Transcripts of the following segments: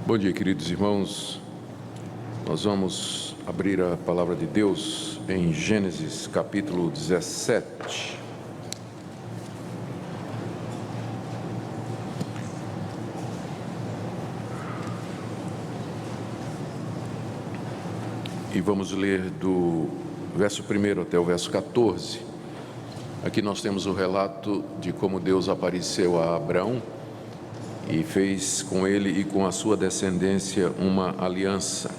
Bom dia, queridos irmãos. Nós vamos abrir a palavra de Deus em Gênesis capítulo 17. E vamos ler do verso 1 até o verso 14. Aqui nós temos o relato de como Deus apareceu a Abraão e fez com ele e com a sua descendência uma aliança,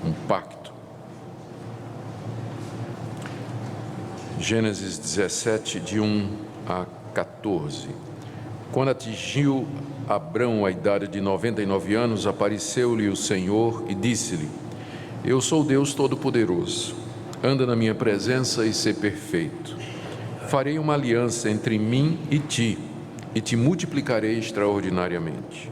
um pacto. Gênesis 17, de 1 a 14. Quando atingiu Abrão a idade de 99 anos, apareceu-lhe o Senhor e disse-lhe: Eu sou Deus Todo-Poderoso, anda na minha presença e sê perfeito. Farei uma aliança entre mim e te multiplicarei extraordinariamente.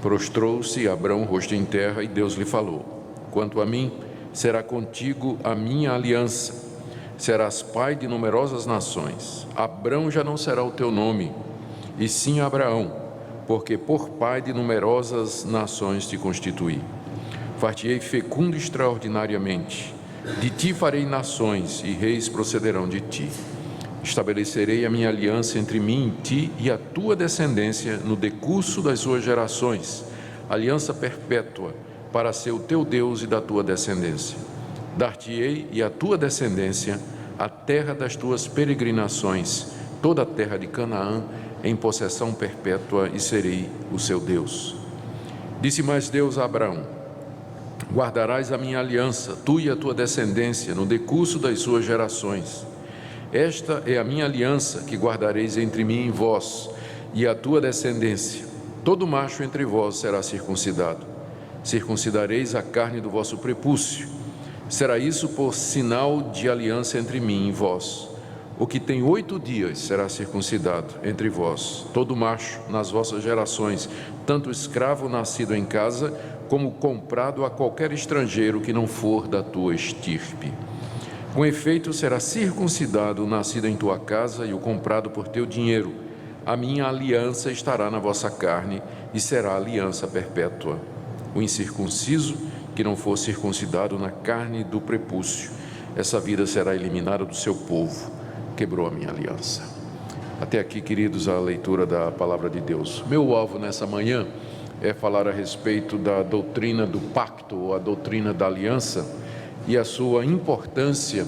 Prostrou-se Abrão rosto em terra e Deus lhe falou: Quanto a mim, será contigo a minha aliança. Serás pai de numerosas nações. Abrão já não será o teu nome, e sim Abraão, porque por pai de numerosas nações te constituí. Far-te-ei fecundo extraordinariamente. De ti farei nações, e reis procederão de ti. Estabelecerei a minha aliança entre mim e ti e a tua descendência no decurso das suas gerações, aliança perpétua, para ser o teu Deus e da tua descendência. Dar-te-ei e a tua descendência a terra das tuas peregrinações, toda a terra de Canaã, em possessão perpétua, e serei o seu Deus. Disse mais Deus a Abraão: Guardarás a minha aliança, tu e a tua descendência, no decurso das suas gerações. Esta é a minha aliança que guardareis entre mim e vós, e a tua descendência. Todo macho entre vós será circuncidado. Circuncidareis a carne do vosso prepúcio. Será isso por sinal de aliança entre mim e vós. O que tem 8 dias será circuncidado entre vós, todo macho nas vossas gerações, tanto escravo nascido em casa, como comprado a qualquer estrangeiro que não for da tua estirpe. Com efeito, será circuncidado o nascido em tua casa e o comprado por teu dinheiro. A minha aliança estará na vossa carne e será aliança perpétua. O incircunciso, que não for circuncidado na carne do prepúcio, essa vida será eliminada do seu povo. Quebrou a minha aliança. Até aqui, queridos, a leitura da palavra de Deus. Meu alvo nessa manhã é falar a respeito da doutrina do pacto, ou a doutrina da aliança, e a sua importância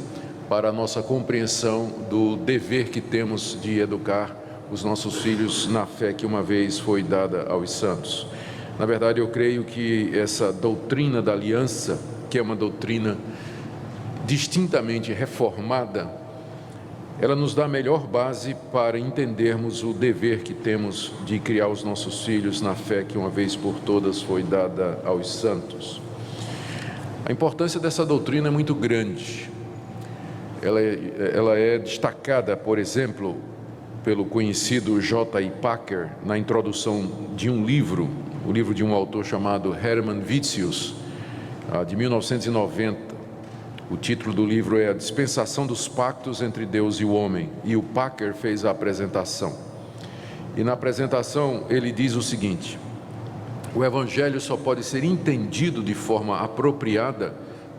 para a nossa compreensão do dever que temos de educar os nossos filhos na fé que uma vez foi dada aos santos. Na verdade, eu creio que essa doutrina da aliança, que é uma doutrina distintamente reformada, ela nos dá a melhor base para entendermos o dever que temos de criar os nossos filhos na fé que uma vez por todas foi dada aos santos. A importância dessa doutrina é muito grande. Ela é destacada, por exemplo, pelo conhecido J.I. Packer, na introdução de um livro, o livro de um autor chamado Hermann Witsius, de 1990. O título do livro é A Dispensação dos Pactos entre Deus e o Homem, e o Packer fez a apresentação. E na apresentação ele diz o seguinte: o Evangelho só pode ser entendido de forma apropriada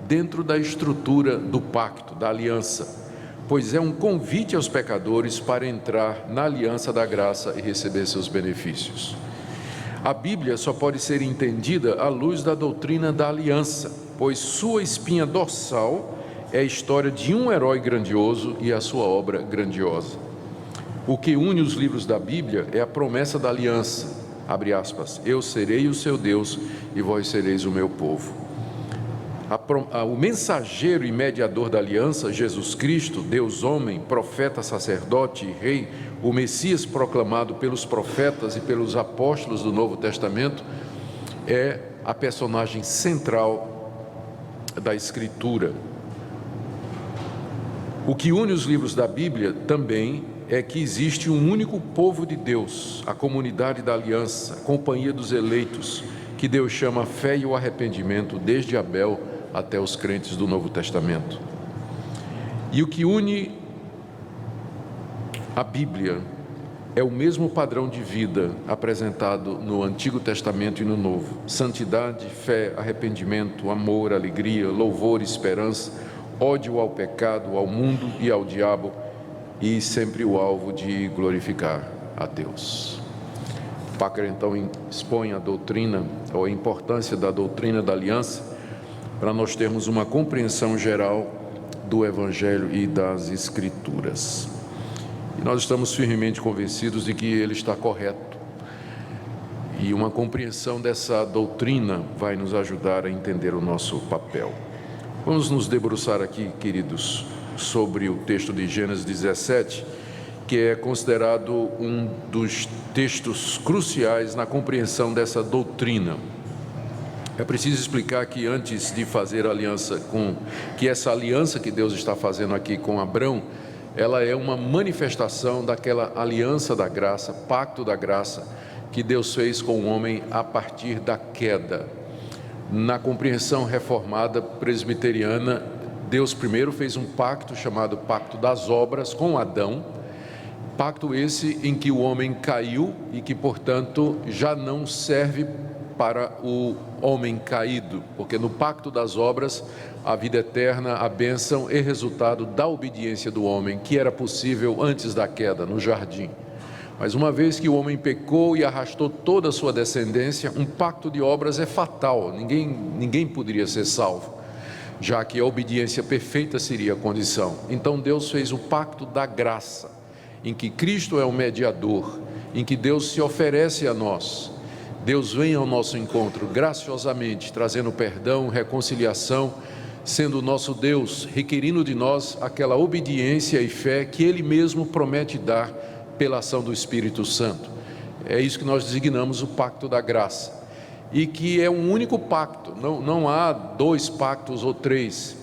dentro da estrutura do pacto, da aliança, pois é um convite aos pecadores para entrar na aliança da graça e receber seus benefícios. A Bíblia só pode ser entendida à luz da doutrina da aliança, pois sua espinha dorsal é a história de um herói grandioso e a sua obra grandiosa. O que une os livros da Bíblia é a promessa da aliança. Abre aspas, eu serei o seu Deus e vós sereis o meu povo. O mensageiro e mediador da aliança, Jesus Cristo, Deus homem, profeta, sacerdote e rei, o Messias proclamado pelos profetas e pelos apóstolos do Novo Testamento, é a personagem central da Escritura. O que une os livros da Bíblia também é que existe um único povo de Deus, a comunidade da aliança, a companhia dos eleitos, que Deus chama a fé e o arrependimento, desde Abel até os crentes do Novo Testamento. E o que une a Bíblia é o mesmo padrão de vida apresentado no Antigo Testamento e no Novo: santidade, fé, arrependimento, amor, alegria, louvor, esperança, ódio ao pecado, ao mundo e ao diabo, e sempre o alvo de glorificar a Deus. Packer então expõe a doutrina, ou a importância da doutrina da aliança, para nós termos uma compreensão geral do Evangelho e das Escrituras. E nós estamos firmemente convencidos de que ele está correto. E uma compreensão dessa doutrina vai nos ajudar a entender o nosso papel. Vamos nos debruçar aqui, queridos, sobre o texto de Gênesis 17, que é considerado um dos textos cruciais na compreensão dessa doutrina. É preciso explicar que antes de fazer aliança que essa aliança que Deus está fazendo aqui com Abrão, ela é uma manifestação daquela aliança da graça, pacto da graça, que Deus fez com o homem a partir da queda. Na compreensão reformada presbiteriana, Deus primeiro fez um pacto chamado Pacto das Obras com Adão, pacto esse em que o homem caiu e que, portanto, já não serve para o homem caído, porque no Pacto das Obras, a vida eterna, a bênção é resultado da obediência do homem, que era possível antes da queda, no jardim. Mas uma vez que o homem pecou e arrastou toda a sua descendência, um pacto de obras é fatal, ninguém poderia ser salvo, já que a obediência perfeita seria a condição. Então Deus fez o pacto da graça, em que Cristo é o mediador, em que Deus se oferece a nós. Deus vem ao nosso encontro graciosamente, trazendo perdão, reconciliação, sendo o nosso Deus, requerindo de nós aquela obediência e fé que Ele mesmo promete dar pela ação do Espírito Santo. É isso que nós designamos o pacto da graça, e que é um único pacto, não há dois pactos ou três.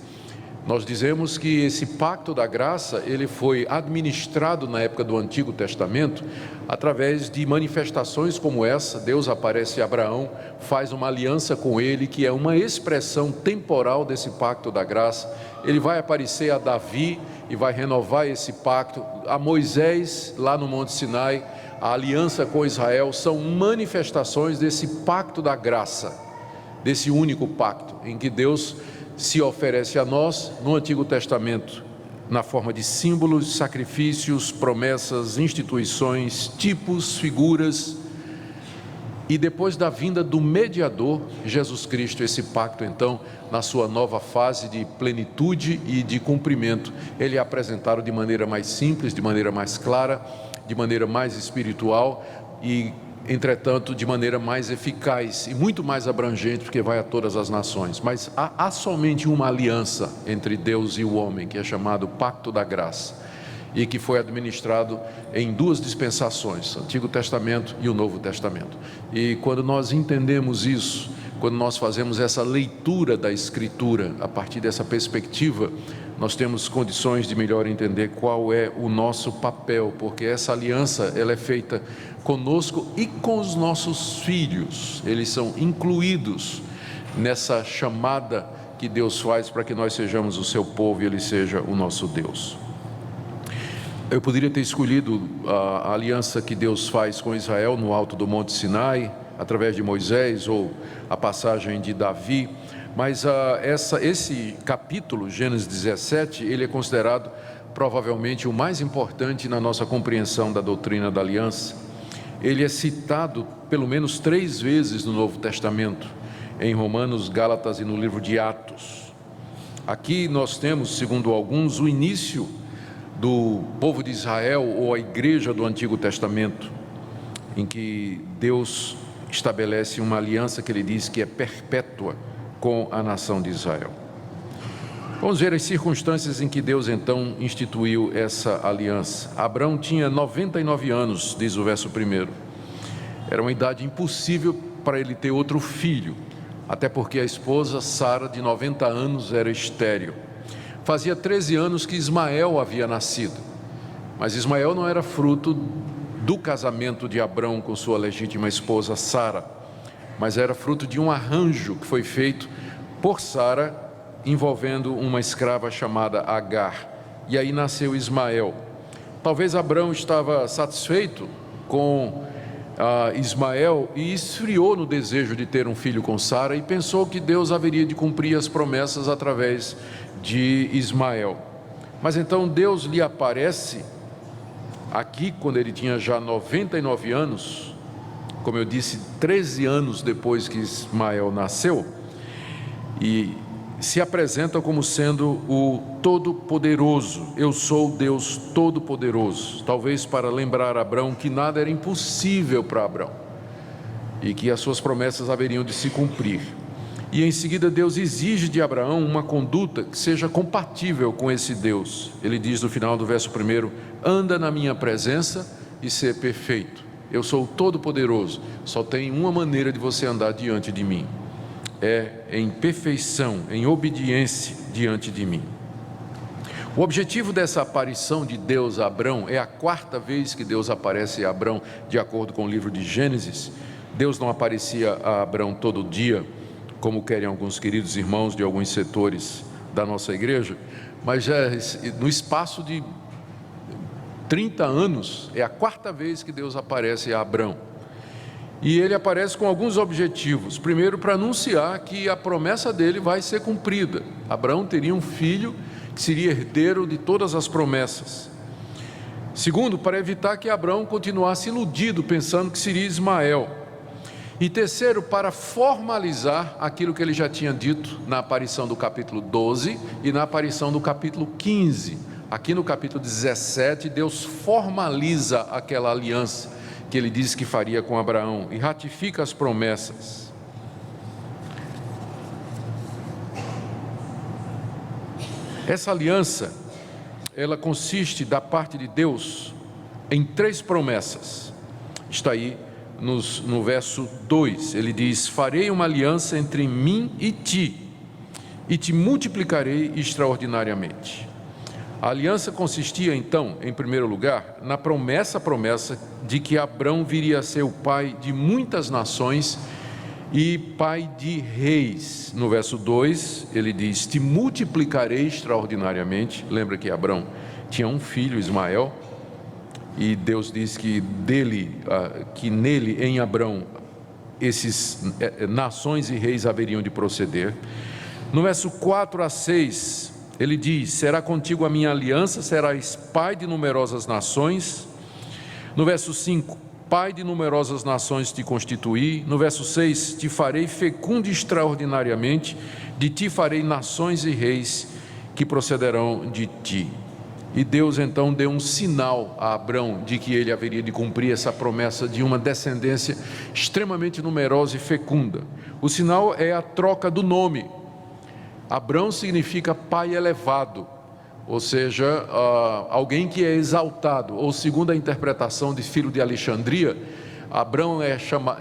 Nós dizemos que esse pacto da graça, ele foi administrado na época do Antigo Testamento, através de manifestações como essa. Deus aparece a Abraão, faz uma aliança com ele, que é uma expressão temporal desse pacto da graça. Ele vai aparecer a Davi e vai renovar esse pacto. A Moisés, lá no Monte Sinai, a aliança com Israel, são manifestações desse pacto da graça, desse único pacto, em que Deus se oferece a nós no Antigo Testamento, na forma de símbolos, sacrifícios, promessas, instituições, tipos, figuras, e depois da vinda do mediador, Jesus Cristo, esse pacto então, na sua nova fase de plenitude e de cumprimento, ele é apresentado de maneira mais simples, de maneira mais clara, de maneira mais espiritual e, entretanto, de maneira mais eficaz e muito mais abrangente, porque vai a todas as nações. Mas há somente uma aliança entre Deus e o homem, que é chamado Pacto da Graça, e que foi administrado em duas dispensações, o Antigo Testamento e o Novo Testamento. E quando nós entendemos isso, quando nós fazemos essa leitura da Escritura, a partir dessa perspectiva, nós temos condições de melhor entender qual é o nosso papel, porque essa aliança, ela é feita conosco e com os nossos filhos. Eles são incluídos nessa chamada que Deus faz para que nós sejamos o seu povo e Ele seja o nosso Deus. Eu poderia ter escolhido a aliança que Deus faz com Israel no alto do Monte Sinai, através de Moisés, ou a passagem de Davi, mas esse capítulo, Gênesis 17, ele é considerado provavelmente o mais importante na nossa compreensão da doutrina da aliança. Ele é citado pelo menos 3 vezes no Novo Testamento, em Romanos, Gálatas e no livro de Atos. Aqui nós temos, segundo alguns, o início do povo de Israel, ou a igreja do Antigo Testamento, em que Deus estabelece uma aliança que ele diz que é perpétua com a nação de Israel. Vamos ver as circunstâncias em que Deus então instituiu essa aliança. Abrão tinha 99 anos, diz o verso 1. Era uma idade impossível para ele ter outro filho, até porque a esposa Sara, de 90 anos, era estéril. Fazia 13 anos que Ismael havia nascido, mas Ismael não era fruto do casamento de Abrão com sua legítima esposa Sara, mas era fruto de um arranjo que foi feito por Sara, envolvendo uma escrava chamada Agar, e aí nasceu Ismael. Talvez Abrão estava satisfeito com Ismael e esfriou no desejo de ter um filho com Sara e pensou que Deus haveria de cumprir as promessas através de Ismael. Mas então Deus lhe aparece aqui quando ele tinha já 99 anos, como eu disse, 13 anos depois que Ismael nasceu, e se apresenta como sendo o Todo-Poderoso. Eu sou Deus Todo-Poderoso, talvez para lembrar a Abrão que nada era impossível para Abrão e que as suas promessas haveriam de se cumprir. E em seguida Deus exige de Abraão uma conduta que seja compatível com esse Deus. Ele diz no final do verso 1: anda na minha presença e ser perfeito. Eu sou o Todo-Poderoso, só tem uma maneira de você andar diante de mim, é em perfeição, em obediência diante de mim. O objetivo dessa aparição de Deus a Abrão é a 4ª vez que Deus aparece a Abrão, de acordo com o livro de Gênesis. Deus não aparecia a Abrão todo dia, como querem alguns queridos irmãos de alguns setores da nossa igreja, mas já no espaço de 30 anos, é a 4ª vez que Deus aparece a Abrão. E ele aparece com alguns objetivos. Primeiro, para anunciar que a promessa dele vai ser cumprida. Abraão teria um filho que seria herdeiro de todas as promessas. Segundo, para evitar que Abraão continuasse iludido, pensando que seria Ismael. E terceiro, para formalizar aquilo que ele já tinha dito na aparição do capítulo 12 e na aparição do capítulo 15. Aqui no capítulo 17, Deus formaliza aquela aliança que ele disse que faria com Abraão e ratifica as promessas. Essa aliança, ela consiste da parte de Deus em 3 promessas. Está aí no verso 2, ele diz: farei uma aliança entre mim e te multiplicarei extraordinariamente. A aliança consistia então, em primeiro lugar, na promessa de que Abrão viria a ser o pai de muitas nações e pai de reis. No verso 2, ele diz: te multiplicarei extraordinariamente. Lembra que Abrão tinha um filho, Ismael, e Deus diz que nele, em Abrão, esses nações e reis haveriam de proceder. No verso 4 a 6, ele diz: será contigo a minha aliança, serás pai de numerosas nações. No verso 5, pai de numerosas nações te constituí. No verso 6, te farei fecundo extraordinariamente, de ti farei nações e reis que procederão de ti. E Deus então deu um sinal a Abrão de que ele haveria de cumprir essa promessa de uma descendência extremamente numerosa e fecunda. O sinal é a troca do nome. Abrão significa pai elevado, ou seja, alguém que é exaltado, ou segundo a interpretação de Filo de Alexandria, Abrão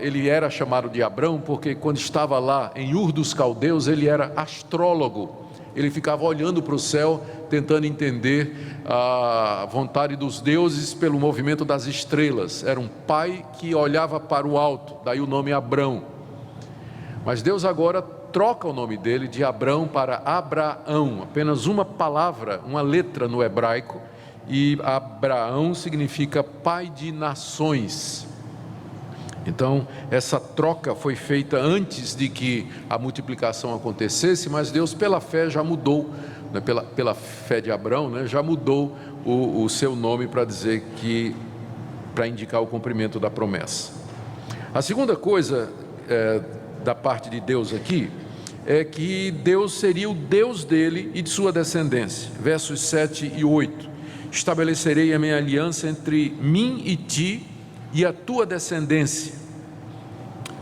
ele era chamado de Abrão porque quando estava lá em Ur dos Caldeus, ele era astrólogo. Ele ficava olhando para o céu, tentando entender a vontade dos deuses pelo movimento das estrelas. Era um pai que olhava para o alto, daí o nome Abrão. Mas Deus agora troca o nome dele de Abrão para Abraão, apenas uma palavra, uma letra no hebraico, e Abraão significa pai de nações. Então, essa troca foi feita antes de que a multiplicação acontecesse, mas Deus, pela fé, já mudou, né, pela fé de Abrão, né, já mudou o seu nome para dizer que, para indicar o cumprimento da promessa. A segunda coisa da parte de Deus aqui é que Deus seria o Deus dele e de sua descendência. Versos 7 e 8: estabelecerei a minha aliança entre mim e ti e a tua descendência.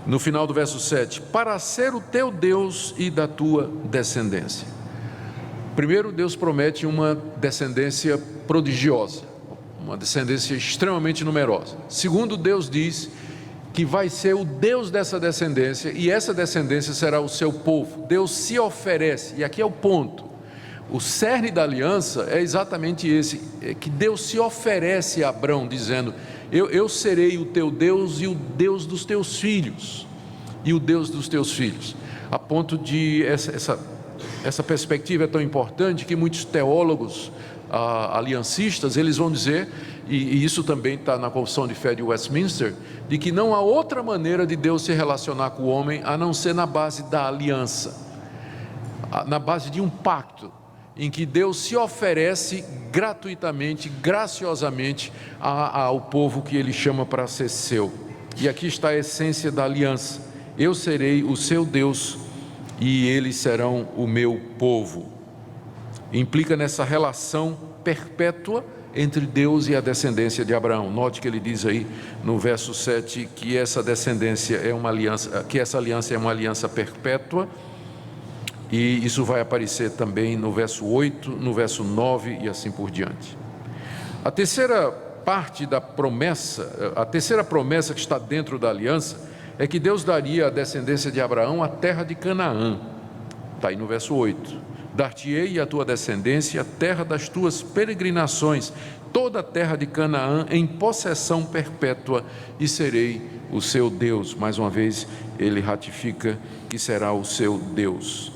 No final do verso 7, para ser o teu Deus e da tua descendência. Primeiro, Deus promete uma descendência prodigiosa, uma descendência extremamente numerosa. Segundo, Deus diz que vai ser o Deus dessa descendência, e essa descendência será o seu povo. Deus se oferece, e aqui é o ponto, o cerne da aliança é exatamente esse, é que Deus se oferece a Abrão, dizendo: eu serei o teu Deus e o Deus dos teus filhos, e o Deus dos teus filhos, a ponto de, essa perspectiva é tão importante que muitos teólogos aliancistas, eles vão dizer, e isso também está na Confissão de Fé de Westminster, de que não há outra maneira de Deus se relacionar com o homem a não ser na base da aliança, na base de um pacto, em que Deus se oferece gratuitamente, graciosamente ao povo que Ele chama para ser seu. E aqui está a essência da aliança: eu serei o seu Deus e eles serão o meu povo. Implica nessa relação perpétua entre Deus e a descendência de Abraão. Note que ele diz aí no verso 7 que essa descendência é uma aliança, que essa aliança é uma aliança perpétua. E isso vai aparecer também no verso 8, no verso 9 e assim por diante. A terceira parte da promessa, a terceira promessa que está dentro da aliança, é que Deus daria à descendência de Abraão a terra de Canaã. Está aí no verso 8. Dar-te-ei à tua descendência a terra das tuas peregrinações, toda a terra de Canaã em possessão perpétua, e serei o seu Deus. Mais uma vez, ele ratifica que será o seu Deus.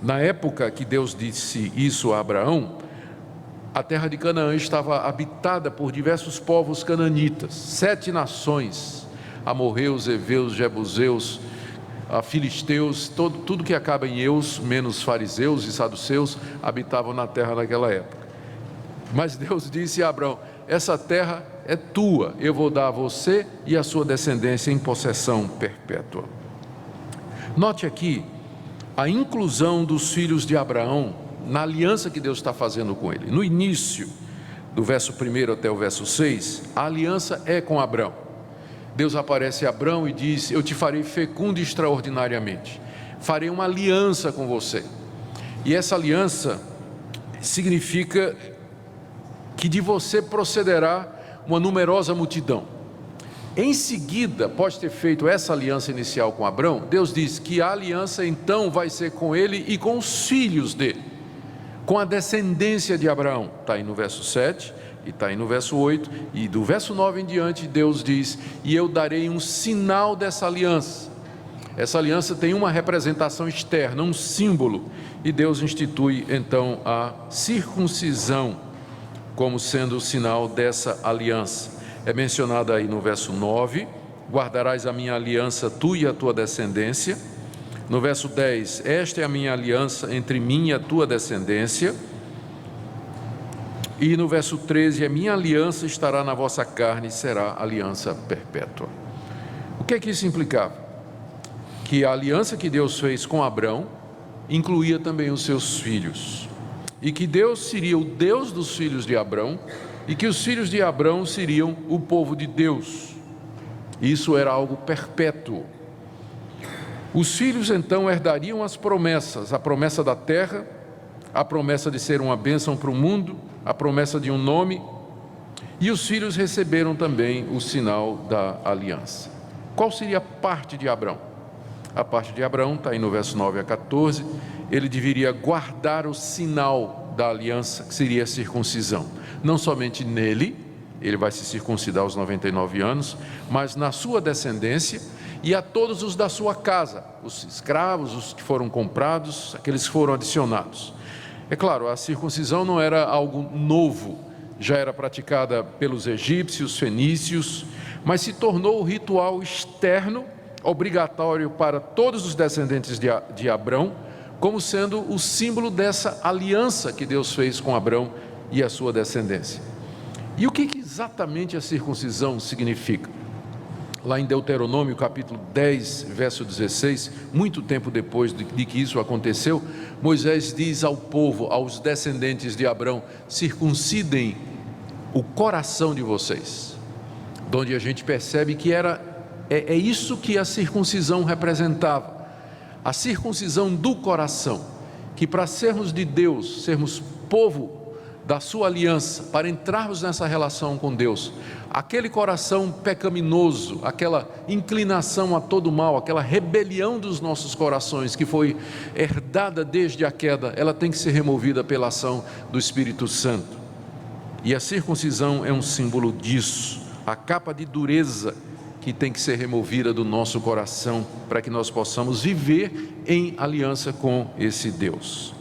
Na época que Deus disse isso a Abraão, a terra de Canaã estava habitada por diversos povos cananitas, 7 nações: amorreus, heveus, jebuseus, filisteus, tudo que acaba em eus, menos fariseus e saduceus, habitavam na terra naquela época. Mas Deus disse a Abraão: essa terra é tua, eu vou dar a você e a sua descendência em possessão perpétua. Note aqui a inclusão dos filhos de Abraão na aliança que Deus está fazendo com ele. No início, do verso 1 até o verso 6, a aliança é com Abraão. Deus aparece a Abraão e diz: eu te farei fecundo extraordinariamente, farei uma aliança com você. E essa aliança significa que de você procederá uma numerosa multidão. Em seguida, após ter feito essa aliança inicial com Abraão, Deus diz que a aliança então vai ser com ele e com os filhos dele, com a descendência de Abraão. Está aí no verso 7 e está aí no verso 8, e do verso 9 em diante Deus diz: e eu darei um sinal dessa aliança. Essa aliança tem uma representação externa, um símbolo, e Deus institui então a circuncisão como sendo o sinal dessa aliança. É mencionado aí no verso 9: guardarás a minha aliança, tu e a tua descendência. No verso 10, esta é a minha aliança entre mim e a tua descendência. E no verso 13, a minha aliança estará na vossa carne e será aliança perpétua. O que é que isso implicava? Que a aliança que Deus fez com Abraão incluía também os seus filhos, e que Deus seria o Deus dos filhos de Abraão, e que os filhos de Abraão seriam o povo de Deus. Isso era algo perpétuo. Os filhos então herdariam as promessas: a promessa da terra, a promessa de ser uma bênção para o mundo, a promessa de um nome, e os filhos receberam também o sinal da aliança. Qual seria a parte de Abraão? A parte de Abraão está aí no verso 9 a 14, ele deveria guardar o sinal da aliança, que seria a circuncisão. Não somente nele, ele vai se circuncidar aos 99 anos, mas na sua descendência e a todos os da sua casa, os escravos, os que foram comprados, aqueles que foram adicionados. É claro, a circuncisão não era algo novo, já era praticada pelos egípcios, fenícios, mas se tornou o ritual externo, obrigatório para todos os descendentes de Abrão, como sendo o símbolo dessa aliança que Deus fez com Abrão e a sua descendência. E o que exatamente a circuncisão significa? Lá em Deuteronômio capítulo 10, verso 16, muito tempo depois de que isso aconteceu, Moisés diz ao povo, aos descendentes de Abrão: circuncidem o coração de vocês. De onde a gente percebe que é isso que a circuncisão representava, a circuncisão do coração, que para sermos de Deus, sermos povo da sua aliança, para entrarmos nessa relação com Deus, aquele coração pecaminoso, aquela inclinação a todo mal, aquela rebelião dos nossos corações que foi herdada desde a queda, ela tem que ser removida pela ação do Espírito Santo. E a circuncisão é um símbolo disso, a capa de dureza que tem que ser removida do nosso coração para que nós possamos viver em aliança com esse Deus.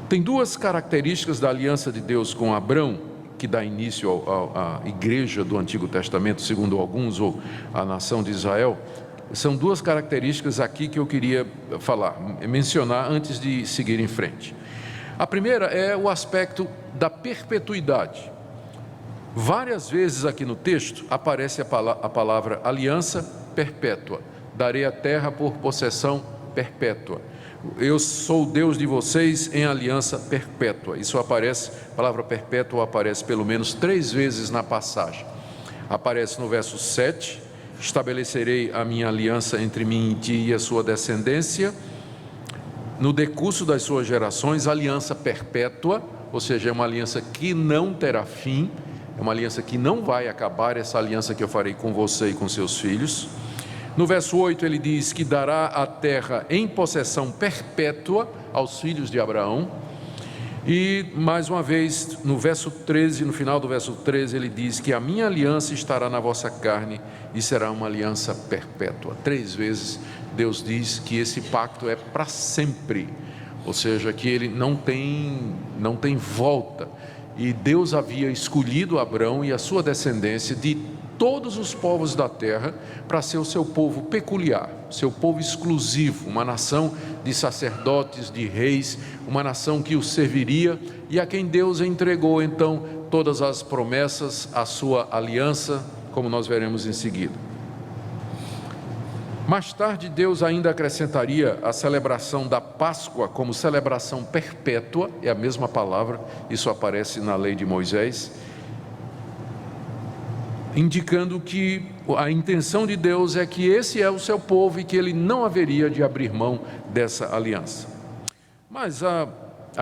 Tem duas características da aliança de Deus com Abrão que dá início à igreja do Antigo Testamento, segundo alguns, ou a nação de Israel, são duas características aqui que eu queria mencionar antes de seguir em frente. A primeira é o aspecto da perpetuidade. Várias vezes aqui no texto aparece a palavra aliança perpétua. Darei a terra por possessão perpétua. Eu sou o Deus de vocês em aliança perpétua. Isso aparece, a palavra perpétua aparece pelo menos 3 vezes na passagem. Aparece no verso 7, estabelecerei a minha aliança entre mim e ti e a sua descendência. No decurso das suas gerações, aliança perpétua, ou seja, é uma aliança que não terá fim, é uma aliança que não vai acabar, essa aliança que eu farei com você e com seus filhos. No verso 8 ele diz que dará a terra em possessão perpétua aos filhos de Abraão. E mais uma vez, no verso 13, no final do verso 13, ele diz que a minha aliança estará na vossa carne e será uma aliança perpétua. 3 vezes Deus diz que esse pacto é para sempre, ou seja, que ele não tem volta. E Deus havia escolhido Abraão e a sua descendência de todos os povos da terra para ser o seu povo peculiar, seu povo exclusivo, uma nação de sacerdotes, de reis, uma nação que o serviria e a quem Deus entregou então todas as promessas, a sua aliança, como nós veremos em seguida. Mais tarde, Deus ainda acrescentaria a celebração da Páscoa como celebração perpétua, é a mesma palavra, isso aparece na lei de Moisés, indicando que a intenção de Deus é que esse é o seu povo e que ele não haveria de abrir mão dessa aliança. Mas à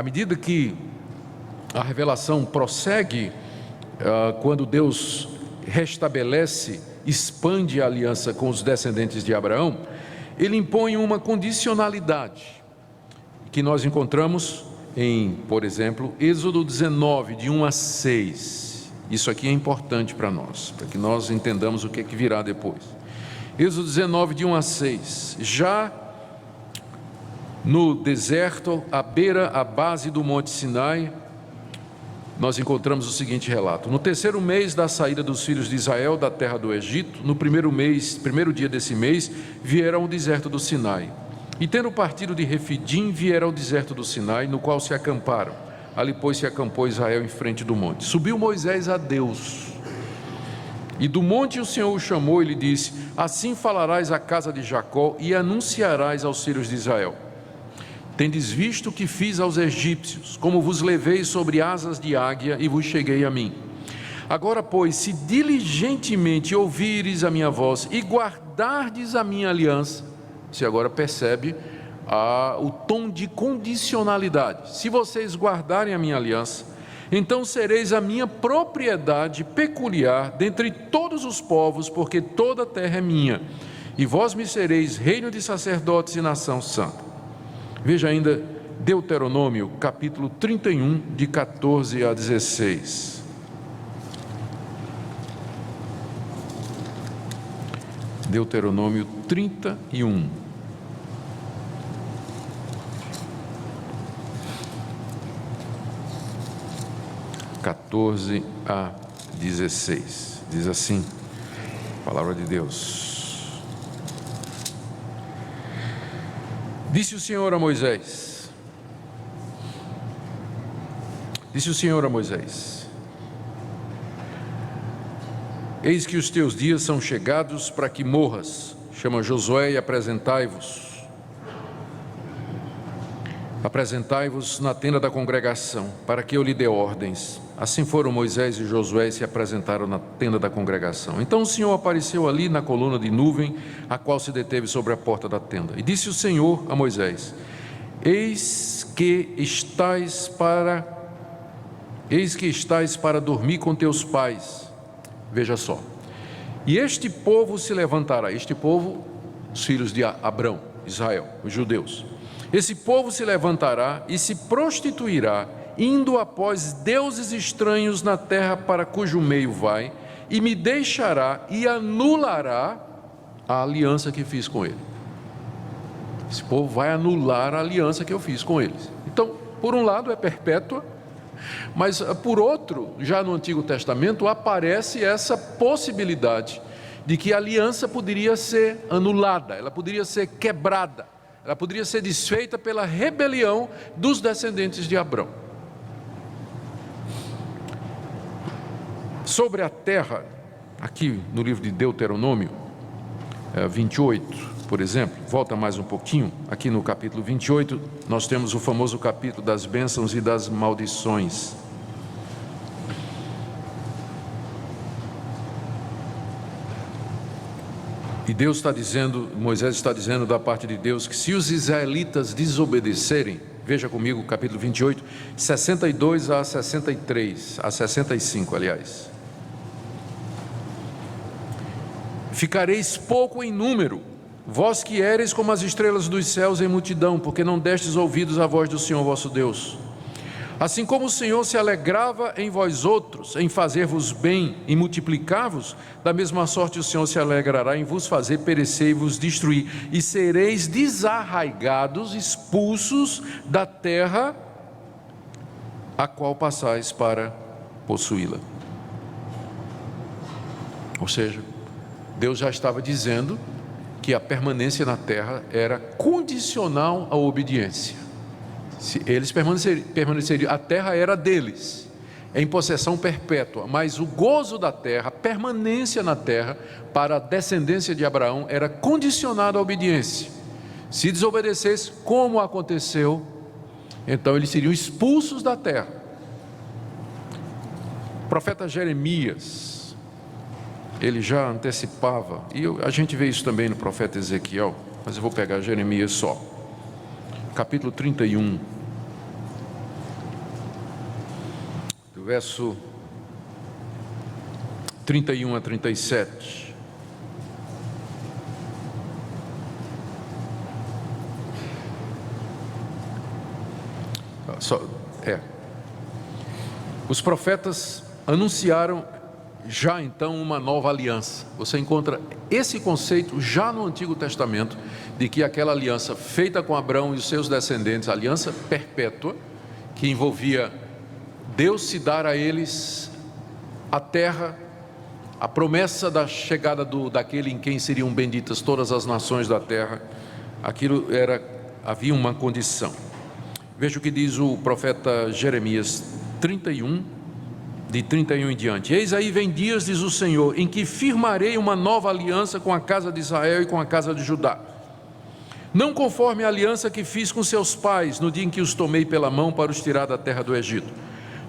medida que a revelação prossegue, quando Deus restabelece, expande a aliança com os descendentes de Abraão, ele impõe uma condicionalidade que nós encontramos em, por exemplo, Êxodo 19, de 1 a 6. Isso aqui é importante para nós, para que nós entendamos o que é que virá depois. Êxodo 19, de 1 a 6. Já no deserto, à base do Monte Sinai, nós encontramos o seguinte relato: no 3º mês da saída dos filhos de Israel da terra do Egito, no primeiro dia desse mês, vieram ao deserto do Sinai. E tendo partido de Refidim, vieram ao deserto do Sinai, no qual se acamparam. Ali, pois, se acampou Israel em frente do monte. Subiu Moisés a Deus, e do monte o Senhor o chamou e lhe disse: assim falarás à casa de Jacó e anunciarás aos filhos de Israel: tendes visto o que fiz aos egípcios, como vos levei sobre asas de águia e vos cheguei a mim. Agora, pois, se diligentemente ouvires a minha voz e guardardes a minha aliança, você agora percebe o tom de condicionalidade. Se vocês guardarem a minha aliança, então sereis a minha propriedade peculiar dentre todos os povos, porque toda a terra é minha, e vós me sereis reino de sacerdotes e nação santa. Veja ainda Deuteronômio, capítulo 31, de 14 a 16. Deuteronômio 31. a 16. Diz assim, palavra de Deus. Disse o Senhor a Moisés, eis que os teus dias são chegados para que morras. Chama Josué e apresentai-vos na tenda da congregação, para que eu lhe dê ordens. Assim foram Moisés e Josué e se apresentaram na tenda da congregação. Então o Senhor apareceu ali na coluna de nuvem, a qual se deteve sobre a porta da tenda. E disse o Senhor a Moisés: eis que estás para dormir com teus pais. Veja só. E este povo se levantará, este povo, os filhos de Abrão, Israel, os judeus. Esse povo se levantará e se prostituirá, indo após deuses estranhos na terra para cujo meio vai, e me deixará e anulará a aliança que fiz com ele. Esse povo vai anular a aliança que eu fiz com eles. Então, por um lado é perpétua, Mas, por outro, já no Antigo Testamento aparece essa possibilidade de que a aliança poderia ser anulada, ela poderia ser quebrada, ela poderia ser desfeita pela rebelião dos descendentes de Abrão. Sobre a terra, aqui no livro de Deuteronômio 28, por exemplo, volta mais um pouquinho, aqui no capítulo 28, nós temos o famoso capítulo das bênçãos e das maldições. E Deus está dizendo, Moisés está dizendo da parte de Deus, que se os israelitas desobedecerem, veja comigo o capítulo 28, 62 a 63, a 65, aliás. Ficareis pouco em número, vós que éreis como as estrelas dos céus em multidão, porque não destes ouvidos à voz do Senhor vosso Deus. Assim como o Senhor se alegrava em vós outros, em fazer-vos bem e multiplicar-vos, da mesma sorte o Senhor se alegrará em vos fazer perecer e vos destruir, e sereis desarraigados, expulsos da terra a qual passais para possuí-la. Ou seja, Deus já estava dizendo que a permanência na terra era condicional à obediência. Se eles permaneceriam, a terra era deles, em possessão perpétua, mas o gozo da terra, a permanência na terra, para a descendência de Abraão, era condicionado à obediência. Se desobedecesse, como aconteceu, então eles seriam expulsos da terra. O profeta Jeremias, ele já antecipava, e a gente vê isso também no profeta Ezequiel, mas eu vou pegar Jeremias só, capítulo 31, do verso 31 a 37. Os profetas anunciaram já então uma nova aliança. Você encontra esse conceito já no Antigo Testamento, de que aquela aliança feita com Abraão e os seus descendentes, aliança perpétua, que envolvia Deus se dar a eles a terra, a promessa da chegada daquele em quem seriam benditas todas as nações da terra, havia uma condição. Veja o que diz o profeta Jeremias 31, de 31 em diante. Eis aí vem dias, diz o Senhor, em que firmarei uma nova aliança com a casa de Israel e com a casa de Judá. Não conforme a aliança que fiz com seus pais, no dia em que os tomei pela mão para os tirar da terra do Egito.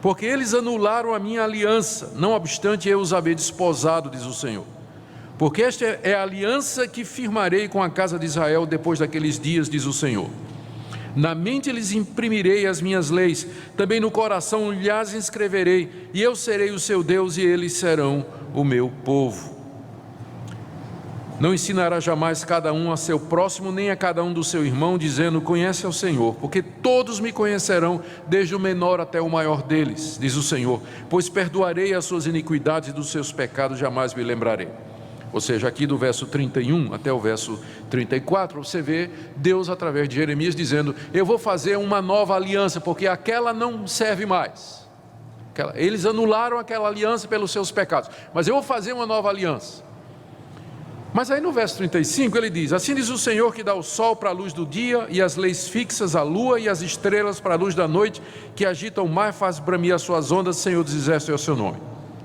Porque eles anularam a minha aliança, não obstante eu os haver desposado, diz o Senhor. Porque esta é a aliança que firmarei com a casa de Israel depois daqueles dias, diz o Senhor. Na mente lhes imprimirei as minhas leis, também no coração lhes inscreverei, e eu serei o seu Deus e eles serão o meu povo. Não ensinará jamais cada um a seu próximo, nem a cada um do seu irmão, dizendo, conhece ao Senhor, porque todos me conhecerão, desde o menor até o maior deles, diz o Senhor, pois perdoarei as suas iniquidades e dos seus pecados jamais me lembrarei. Ou seja, aqui do verso 31 até o verso 34, você vê Deus através de Jeremias dizendo, eu vou fazer uma nova aliança, porque aquela não serve mais. Eles anularam aquela aliança pelos seus pecados, mas eu vou fazer uma nova aliança. Mas aí no verso 35 ele diz, assim diz o Senhor que dá o sol para a luz do dia, e as leis fixas, a lua e as estrelas para a luz da noite, que agita o mar, faz bramir as suas ondas, Senhor dos exércitos é o seu nome.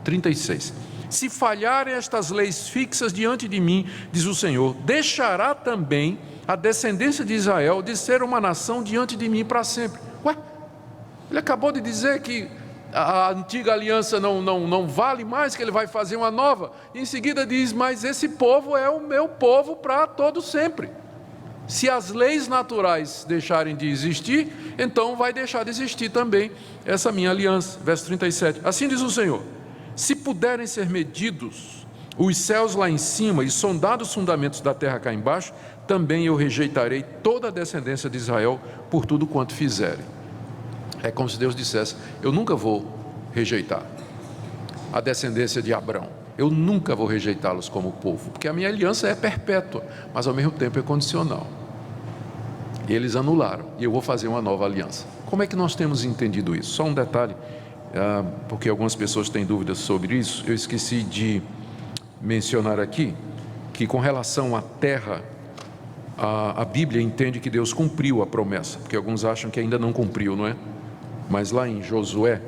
36. Se falharem estas leis fixas diante de mim, diz o Senhor, deixará também a descendência de Israel de ser uma nação diante de mim para sempre. Ué, ele acabou de dizer que a antiga aliança não vale mais, que ele vai fazer uma nova. Em seguida diz, mas esse povo é o meu povo para todo sempre. Se as leis naturais deixarem de existir, então vai deixar de existir também essa minha aliança. Verso 37, assim diz o Senhor, se puderem ser medidos os céus lá em cima e sondados os fundamentos da terra cá embaixo, também eu rejeitarei toda a descendência de Israel por tudo quanto fizerem. É como se Deus dissesse, eu nunca vou rejeitar a descendência de Abrão, eu nunca vou rejeitá-los como povo, porque a minha aliança é perpétua, mas ao mesmo tempo é condicional. Eles anularam, e eu vou fazer uma nova aliança. Como é que nós temos entendido isso? Só um detalhe, porque algumas pessoas têm dúvidas sobre isso. Eu esqueci de mencionar aqui, que com relação à terra, a Bíblia entende que Deus cumpriu a promessa, porque alguns acham que ainda não cumpriu, não é? Mas lá em Josué,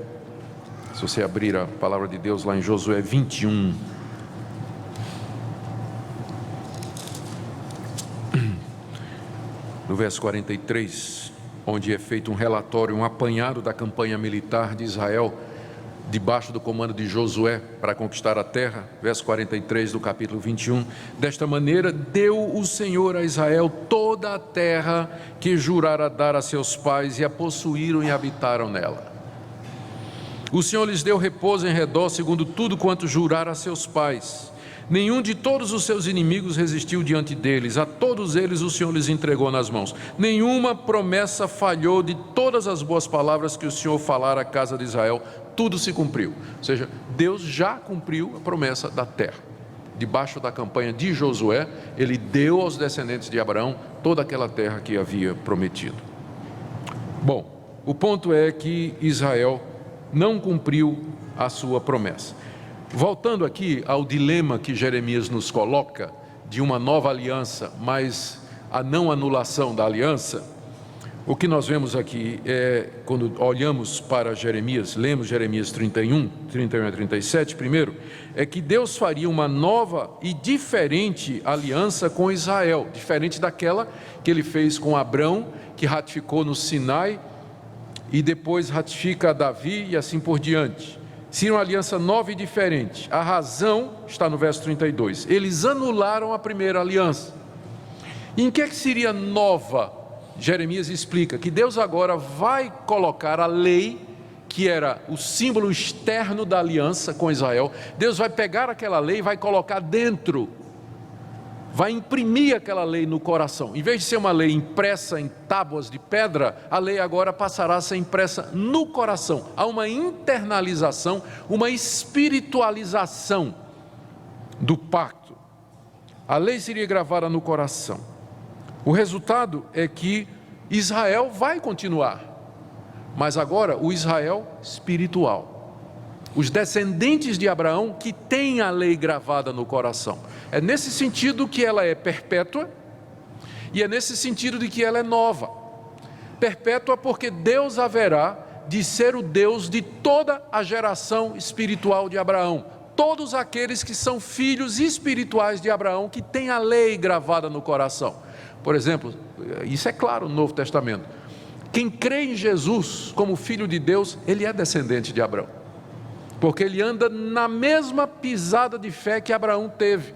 se você abrir a palavra de Deus lá em Josué 21, no verso 43, onde é feito um relatório, um apanhado da campanha militar de Israel, debaixo do comando de Josué, para conquistar a terra, verso 43 do capítulo 21, desta maneira deu o Senhor a Israel toda a terra que jurara dar a seus pais, e a possuíram e habitaram nela. O Senhor lhes deu repouso em redor, segundo tudo quanto jurara a seus pais. Nenhum de todos os seus inimigos resistiu diante deles, a todos eles o Senhor lhes entregou nas mãos. Nenhuma promessa falhou de todas as boas palavras que o Senhor falara à casa de Israel, tudo se cumpriu. Ou seja, Deus já cumpriu a promessa da terra. Debaixo da campanha de Josué, ele deu aos descendentes de Abraão toda aquela terra que havia prometido. Bom, o ponto é que Israel não cumpriu a sua promessa. Voltando aqui ao dilema que Jeremias nos coloca, de uma nova aliança, mas a não anulação da aliança, o que nós vemos aqui é, quando olhamos para Jeremias, lemos Jeremias 31 a 37 primeiro, é que Deus faria uma nova e diferente aliança com Israel, diferente daquela que ele fez com Abrão, que ratificou no Sinai, e depois ratifica a Davi e assim por diante. Seria uma aliança nova e diferente. A razão está no verso 32. Eles anularam a primeira aliança. E em que seria nova? Jeremias explica que Deus agora vai colocar a lei, que era o símbolo externo da aliança com Israel. Deus vai pegar aquela lei e vai colocar dentro, vai imprimir aquela lei no coração. Em vez de ser uma lei impressa em tábuas de pedra, a lei agora passará a ser impressa no coração. Há uma internalização, uma espiritualização do pacto. A lei seria gravada no coração. O resultado é que Israel vai continuar, mas agora o Israel espiritual. Os descendentes de Abraão que têm a lei gravada no coração. É nesse sentido que ela é perpétua, e é nesse sentido de que ela é nova. Perpétua porque Deus haverá de ser o Deus de toda a geração espiritual de Abraão. Todos aqueles que são filhos espirituais de Abraão, que têm a lei gravada no coração. Por exemplo, isso é claro no Novo Testamento. Quem crê em Jesus como Filho de Deus, ele é descendente de Abraão. Porque ele anda na mesma pisada de fé que Abraão teve.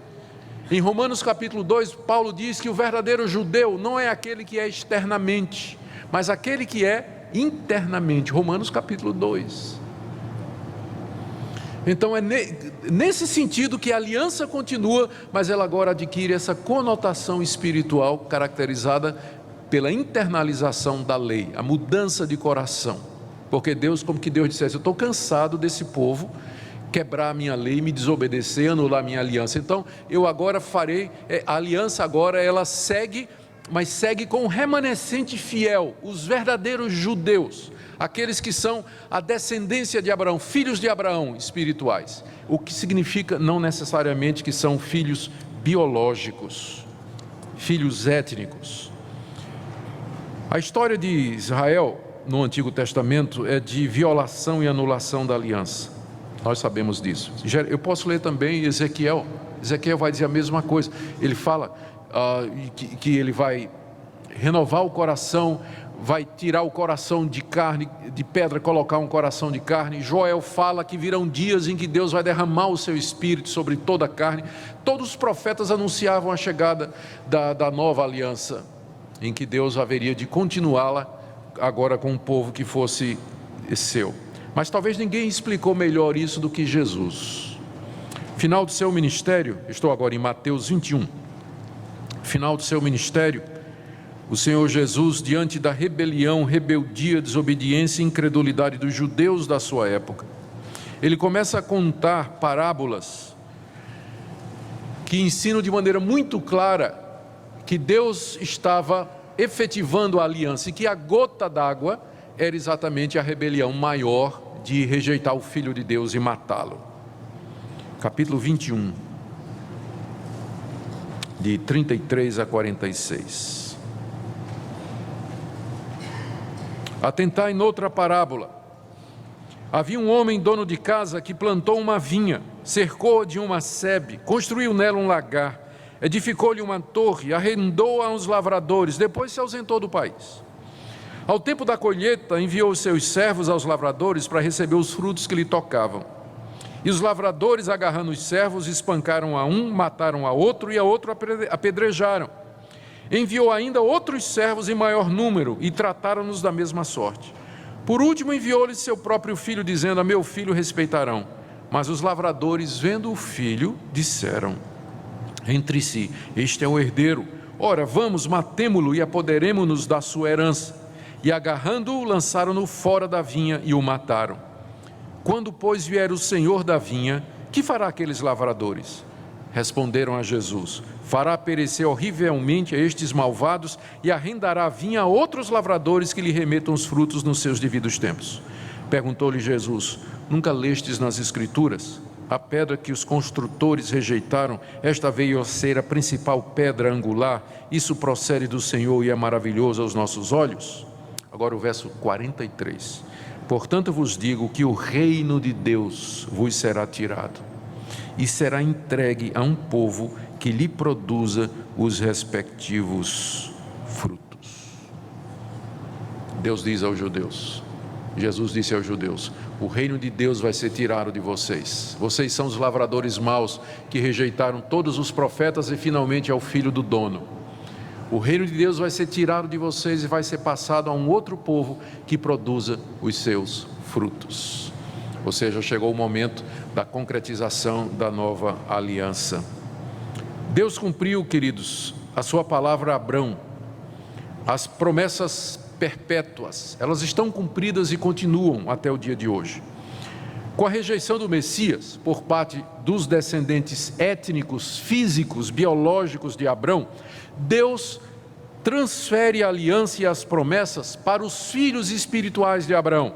Em Romanos capítulo 2, Paulo diz que o verdadeiro judeu não é aquele que é externamente, mas aquele que é internamente. Romanos capítulo 2. Então é nesse sentido que a aliança continua, mas ela agora adquire essa conotação espiritual caracterizada pela internalização da lei, a mudança de coração. Porque Deus, como que Deus dissesse, eu estou cansado desse povo quebrar a minha lei, me desobedecer, anular a minha aliança. Então eu agora farei, a aliança agora ela segue, mas segue com um remanescente fiel, os verdadeiros judeus, aqueles que são a descendência de Abraão, filhos de Abraão espirituais, o que significa não necessariamente que são filhos biológicos, filhos étnicos. A história de Israel no Antigo Testamento é de violação e anulação da aliança, nós sabemos disso. Eu posso ler também Ezequiel vai dizer a mesma coisa, ele fala que ele vai renovar o coração, vai tirar o coração de carne, de pedra, colocar um coração de carne. Joel fala que virão dias em que Deus vai derramar o seu Espírito sobre toda a carne. Todos os profetas anunciavam a chegada da nova aliança, em que Deus haveria de continuá-la agora com um povo que fosse seu. Mas talvez ninguém explicou melhor isso do que Jesus. Final do seu ministério, estou agora em Mateus 21, final do seu ministério, o Senhor Jesus, diante da rebelião, rebeldia, desobediência e incredulidade dos judeus da sua época, ele começa a contar parábolas que ensinam de maneira muito clara que Deus estava efetivando a aliança, e que a gota d'água era exatamente a rebelião maior de rejeitar o Filho de Deus e matá-lo. Capítulo 21, de 33 a 46. Atentai noutra parábola. Havia um homem dono de casa que plantou uma vinha, cercou-a de uma sebe, construiu nela um lagar, edificou-lhe uma torre, arrendou-a aos lavradores, depois se ausentou do país. Ao tempo da colheita, enviou os seus servos aos lavradores para receber os frutos que lhe tocavam. E os lavradores, agarrando os servos, espancaram a um, mataram a outro e a outro apedrejaram. Enviou ainda outros servos em maior número e trataram-nos da mesma sorte. Por último, enviou-lhe seu próprio filho, dizendo: a meu filho respeitarão. Mas os lavradores, vendo o filho, disseram entre si: este é o herdeiro. Ora, vamos, matemo-lo e apoderemo-nos da sua herança. E agarrando-o, lançaram-no fora da vinha e o mataram. Quando, pois, vier o senhor da vinha, que fará aqueles lavradores? Responderam a Jesus: fará perecer horrivelmente a estes malvados e arrendará a vinha a outros lavradores que lhe remetam os frutos nos seus devidos tempos. Perguntou-lhe Jesus: nunca lestes nas Escrituras? A pedra que os construtores rejeitaram, esta veio a ser a principal pedra angular. Isso procede do Senhor e é maravilhoso aos nossos olhos. Agora o verso 43. Portanto vos digo que o reino de Deus vos será tirado e será entregue a um povo que lhe produza os respectivos frutos. Deus diz aos judeus, Jesus disse aos judeus: o reino de Deus vai ser tirado de vocês. Vocês são os lavradores maus que rejeitaram todos os profetas e finalmente ao filho do dono. O reino de Deus vai ser tirado de vocês e vai ser passado a um outro povo que produza os seus frutos. Ou seja, chegou o momento da concretização da nova aliança. Deus cumpriu, queridos, a sua palavra a Abrão. As promessas perpétuas, elas estão cumpridas e continuam até o dia de hoje. Com a rejeição do Messias por parte dos descendentes étnicos, físicos, biológicos de Abrão, Deus transfere a aliança e as promessas para os filhos espirituais de Abraão.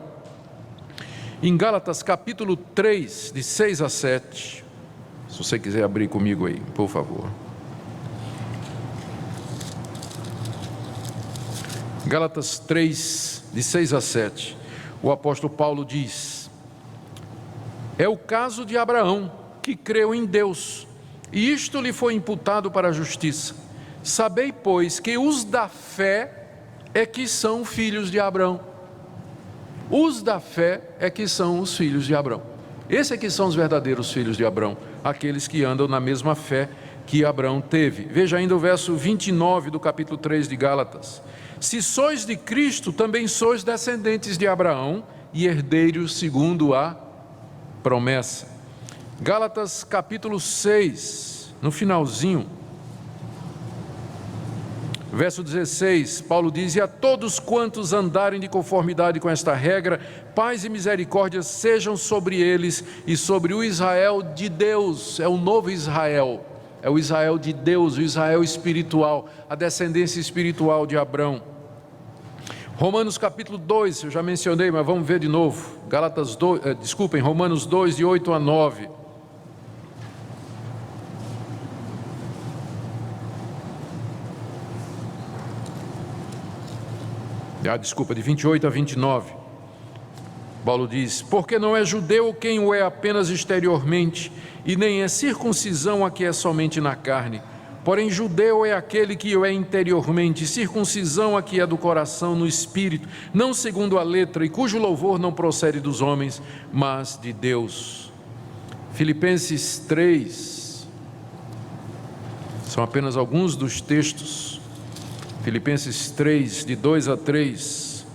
Em Gálatas capítulo 3, de 6 a 7, se você quiser abrir comigo aí, por favor. Gálatas 3, de 6 a 7, o apóstolo Paulo diz: é o caso de Abraão, que creu em Deus, e isto lhe foi imputado para a justiça. Sabei, pois, que os da fé é que são filhos de Abraão. Os da fé é que são os filhos de Abraão. Esses é que são os verdadeiros filhos de Abraão, aqueles que andam na mesma fé que Abraão teve. Veja ainda o verso 29 do capítulo 3 de Gálatas: se sois de Cristo, também sois descendentes de Abraão e herdeiros segundo a promessa. Gálatas capítulo 6, no finalzinho, verso 16, Paulo diz: e a todos quantos andarem de conformidade com esta regra, paz e misericórdia sejam sobre eles e sobre o Israel de Deus. É o novo Israel, é o Israel de Deus, o Israel espiritual, a descendência espiritual de Abrão. Romanos capítulo 2, eu já mencionei, mas vamos ver de novo. Romanos 2, de 8 a 9. De 28 a 29. Paulo diz: porque não é judeu quem o é apenas exteriormente, e nem é circuncisão a que é somente na carne. Porém, judeu é aquele que o é interiormente, circuncisão a que é do coração no espírito, não segundo a letra, e cujo louvor não procede dos homens, mas de Deus. Filipenses 3, são apenas alguns dos textos. Filipenses 3, de 2 a 3.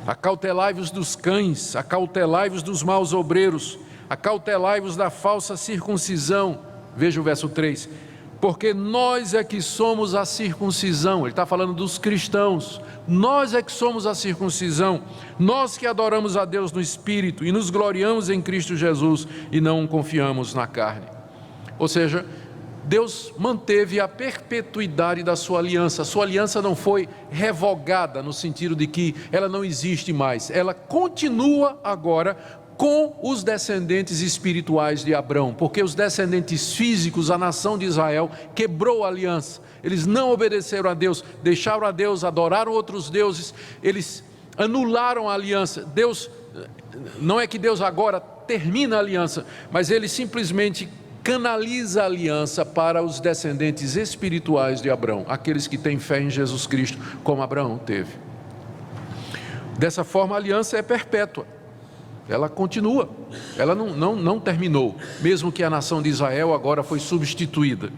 Acautelai-vos dos cães, acautelai-vos dos maus obreiros, acautelai-vos da falsa circuncisão. Veja o verso 3. Porque nós é que somos a circuncisão. Ele está falando dos cristãos. Nós é que somos a circuncisão. Nós que adoramos a Deus no Espírito e nos gloriamos em Cristo Jesus e não confiamos na carne. Ou seja, Deus manteve a perpetuidade da sua aliança. A sua aliança não foi revogada no sentido de que ela não existe mais. Ela continua agora com os descendentes espirituais de Abraão, porque os descendentes físicos, a nação de Israel, quebrou a aliança. Eles não obedeceram a Deus, deixaram a Deus, adoraram outros deuses, eles anularam a aliança. Deus, não é que Deus agora termina a aliança, mas Ele simplesmente canaliza a aliança para os descendentes espirituais de Abraão, aqueles que têm fé em Jesus Cristo, como Abraão teve. Dessa forma, a aliança é perpétua. Ela continua, ela não terminou, mesmo que a nação de Israel agora foi substituída.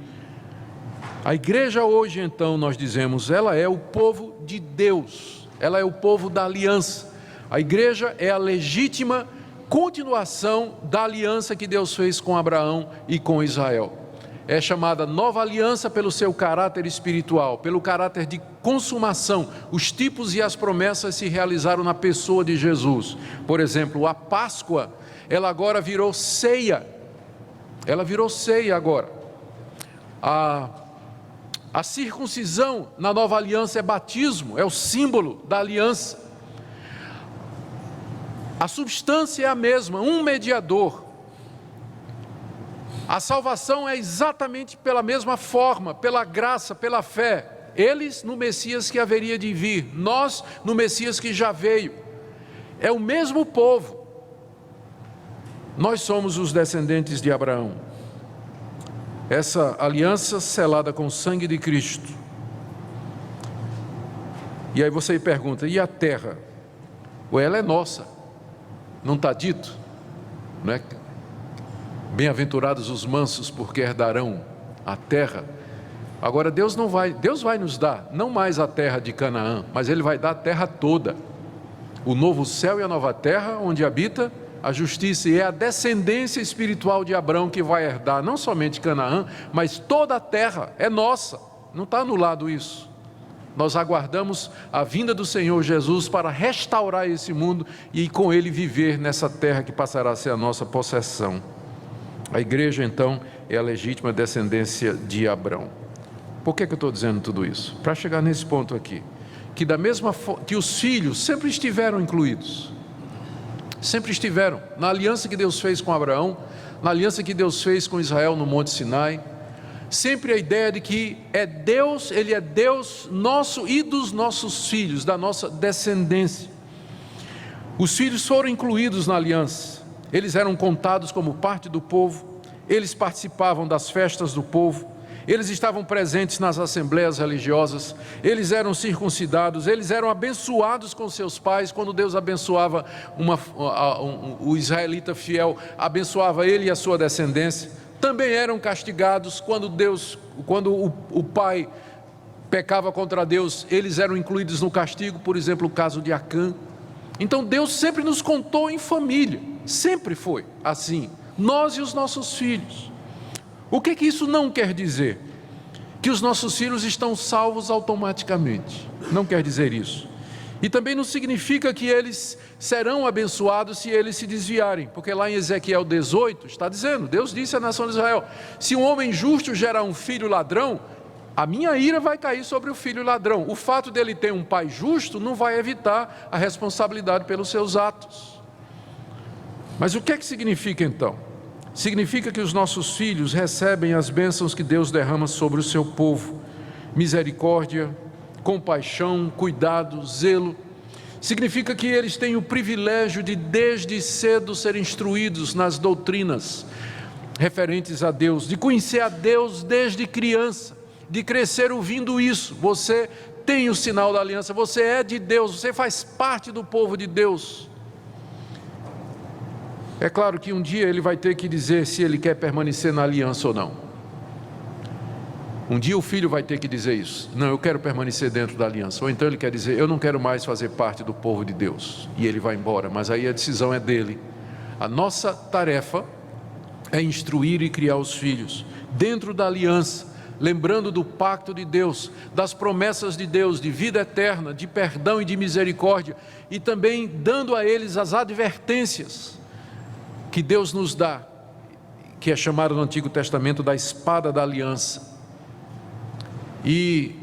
A igreja hoje, então, nós dizemos, ela é o povo de Deus, ela é o povo da aliança. A igreja é a legítima continuação da aliança que Deus fez com Abraão e com Israel. É chamada nova aliança pelo seu caráter espiritual, pelo caráter de consumação. Os tipos e as promessas se realizaram na pessoa de Jesus. Por exemplo, a Páscoa, ela agora virou ceia. Ela virou ceia agora. A circuncisão na nova aliança é batismo, é o símbolo da aliança. A substância é a mesma, um mediador. A salvação é exatamente pela mesma forma, pela graça, pela fé. Eles no Messias que haveria de vir, nós no Messias que já veio. É o mesmo povo. Nós somos os descendentes de Abraão. Essa aliança selada com o sangue de Cristo. E aí você pergunta, e a terra? Ou ela é nossa? Não está dito? Não é? Bem-aventurados os mansos, porque herdarão a terra. Agora Deus vai nos dar, não mais a terra de Canaã, mas Ele vai dar a terra toda. O novo céu e a nova terra, onde habita a justiça, e é a descendência espiritual de Abraão que vai herdar, não somente Canaã, mas toda a terra, é nossa, não está anulado isso. Nós aguardamos a vinda do Senhor Jesus para restaurar esse mundo e com Ele viver nessa terra que passará a ser a nossa possessão. A igreja, então, é a legítima descendência de Abraão. Por que eu estou dizendo tudo isso? Para chegar nesse ponto aqui, que da mesma forma que os filhos sempre estiveram incluídos, sempre estiveram na aliança que Deus fez com Abraão, na aliança que Deus fez com Israel no Monte Sinai, sempre a ideia de que é Deus, Ele é Deus nosso e dos nossos filhos, da nossa descendência. Os filhos foram incluídos na aliança. Eles eram contados como parte do povo, eles participavam das festas do povo, eles estavam presentes nas assembleias religiosas, eles eram circuncidados, eles eram abençoados com seus pais. Quando Deus abençoava o israelita fiel, abençoava ele e a sua descendência. Também eram castigados quando o pai pecava contra Deus, eles eram incluídos no castigo, por exemplo, o caso de Acã. Então Deus sempre nos contou em família, sempre foi assim, nós e os nossos filhos. O que isso não quer dizer? Que os nossos filhos estão salvos automaticamente, não quer dizer isso. E também não significa que eles serão abençoados se eles se desviarem, porque lá em Ezequiel 18 está dizendo, Deus disse à nação de Israel, se um homem justo gerar um filho ladrão, a minha ira vai cair sobre o filho ladrão. O fato dele ter um pai justo não vai evitar a responsabilidade pelos seus atos. Mas o que significa então? Significa que os nossos filhos recebem as bênçãos que Deus derrama sobre o seu povo. Misericórdia, compaixão, cuidado, zelo. Significa que eles têm o privilégio de desde cedo serem instruídos nas doutrinas referentes a Deus, de conhecer a Deus desde criança, de crescer ouvindo isso. Você tem o sinal da aliança, você é de Deus, você faz parte do povo de Deus. É claro que um dia ele vai ter que dizer se ele quer permanecer na aliança ou não. Um dia o filho vai ter que dizer isso, não, eu quero permanecer dentro da aliança. Ou então ele quer dizer, eu não quero mais fazer parte do povo de Deus, e ele vai embora, mas aí a decisão é dele. A nossa tarefa é instruir e criar os filhos dentro da aliança, lembrando do pacto de Deus, das promessas de Deus, de vida eterna, de perdão e de misericórdia, e também dando a eles as advertências que Deus nos dá, que é chamada no Antigo Testamento da espada da aliança, e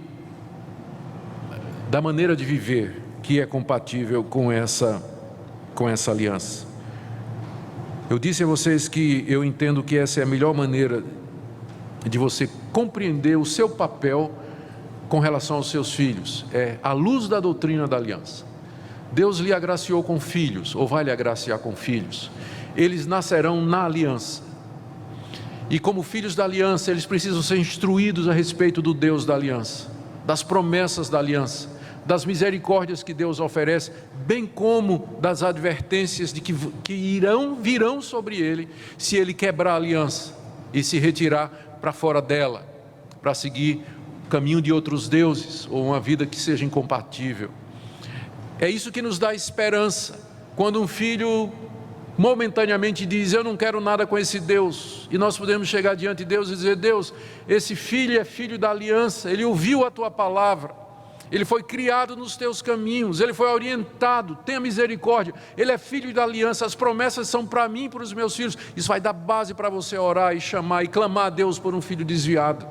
da maneira de viver que é compatível com essa aliança. Eu disse a vocês que eu entendo que essa é a melhor maneira de você compreender o seu papel com relação aos seus filhos, é à luz da doutrina da aliança. Deus lhe agraciou com filhos, ou vai lhe agraciar com filhos. Eles nascerão na aliança, e como filhos da aliança, eles precisam ser instruídos a respeito do Deus da aliança, das promessas da aliança, das misericórdias que Deus oferece, bem como das advertências de que virão sobre ele, se ele quebrar a aliança e se retirar para fora dela, para seguir o caminho de outros deuses, ou uma vida que seja incompatível. É isso que nos dá esperança, quando um filho momentaneamente diz: eu não quero nada com esse Deus, e nós podemos chegar diante de Deus e dizer: Deus, esse filho é filho da aliança, ele ouviu a tua palavra, ele foi criado nos teus caminhos, ele foi orientado, tenha misericórdia, ele é filho da aliança, as promessas são para mim e para os meus filhos. Isso vai dar base para você orar e chamar e clamar a Deus por um filho desviado.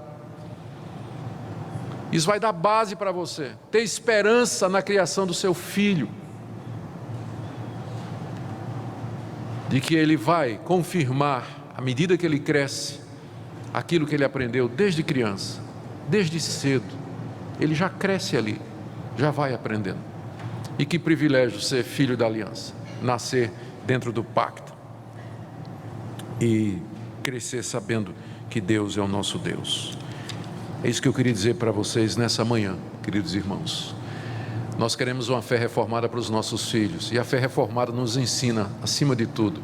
Isso vai dar base para você ter esperança na criação do seu filho, de que ele vai confirmar, à medida que ele cresce, aquilo que ele aprendeu desde criança, desde cedo. Ele já cresce ali, já vai aprendendo. E que privilégio ser filho da aliança, nascer dentro do pacto e crescer sabendo que Deus é o nosso Deus. É isso que eu queria dizer para vocês nessa manhã, queridos irmãos. Nós queremos uma fé reformada para os nossos filhos, e a fé reformada nos ensina, acima de tudo,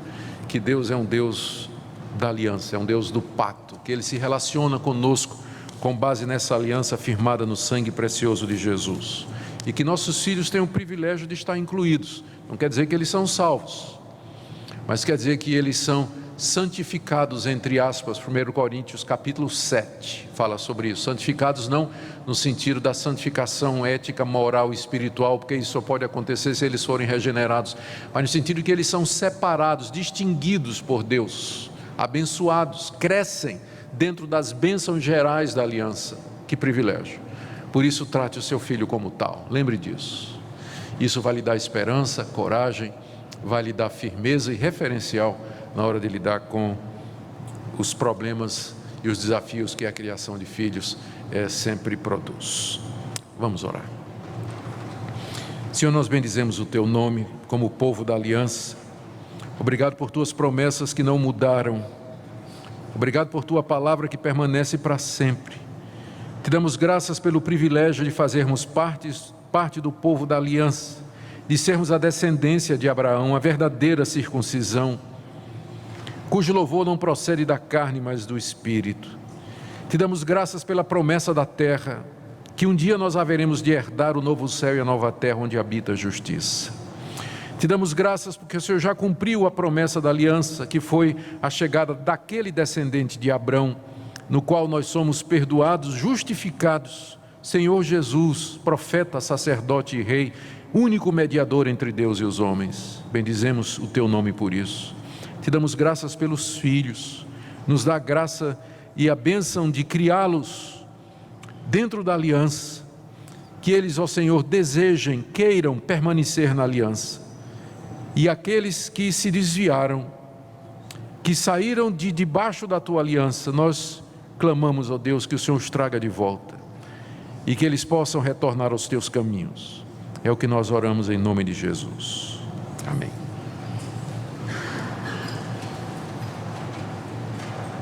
que Deus é um Deus da aliança, é um Deus do pacto, que Ele se relaciona conosco com base nessa aliança firmada no sangue precioso de Jesus, e que nossos filhos têm o privilégio de estar incluídos. Não quer dizer que eles são salvos, mas quer dizer que eles são santificados, entre aspas. 1 Coríntios capítulo 7 fala sobre isso. Santificados não no sentido da santificação ética, moral e espiritual, porque isso só pode acontecer se eles forem regenerados, mas no sentido que eles são separados, distinguidos por Deus, abençoados, crescem dentro das bênçãos gerais da aliança. Que privilégio! Por isso, trate o seu filho como tal, lembre disso. Isso vai lhe dar esperança, coragem, vai lhe dar firmeza e referencial na hora de lidar com os problemas e os desafios que a criação de filhos sempre produz. Vamos orar. Senhor, nós bendizemos o Teu nome como povo da aliança. Obrigado por Tuas promessas que não mudaram. Obrigado por Tua palavra que permanece para sempre. Te damos graças pelo privilégio de fazermos parte do povo da aliança, de sermos a descendência de Abraão, a verdadeira circuncisão, cujo louvor não procede da carne, mas do Espírito. Te damos graças pela promessa da terra, que um dia nós haveremos de herdar o novo céu e a nova terra onde habita a justiça. Te damos graças porque o Senhor já cumpriu a promessa da aliança, que foi a chegada daquele descendente de Abrão, no qual nós somos perdoados, justificados. Senhor Jesus, profeta, sacerdote e rei, único mediador entre Deus e os homens. Bendizemos o Teu nome por isso. Te damos graças pelos filhos, nos dá a graça e a bênção de criá-los dentro da aliança, que eles, ó Senhor, desejem, queiram permanecer na aliança. E aqueles que se desviaram, que saíram de debaixo da Tua aliança, nós clamamos, ó Deus, que o Senhor os traga de volta, e que eles possam retornar aos Teus caminhos. É o que nós oramos em nome de Jesus. Amém.